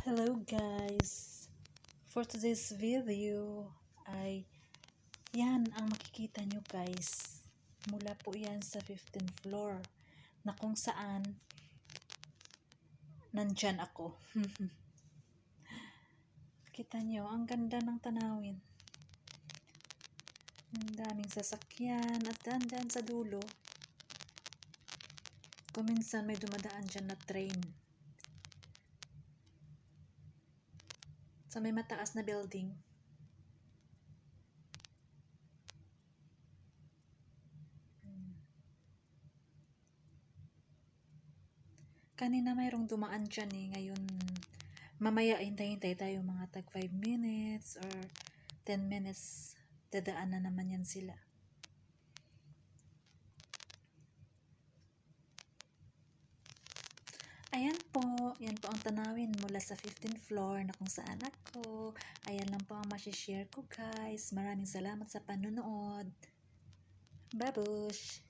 Hello guys! For today's video ay yan ang makikita nyo guys. Mula po yan sa 15th floor na kung saan nandyan ako. Kita nyo, ang ganda ng tanawin. Ang daming sasakyan at dyan sa dulo. Kuminsan may dumadaan dyan na train. Sa may mataas na building. Kanina mayroong dumaan dyan ngayon mamaya hintay-hintay tayo mga tag 5 minutes or 10 minutes. Dadaan na naman yan sila. Ayan po, yan po ang tanawin mula sa 15th floor na kung saan ako. Ayan lang po ang masishare ko guys. Maraming salamat sa panonood. Babush!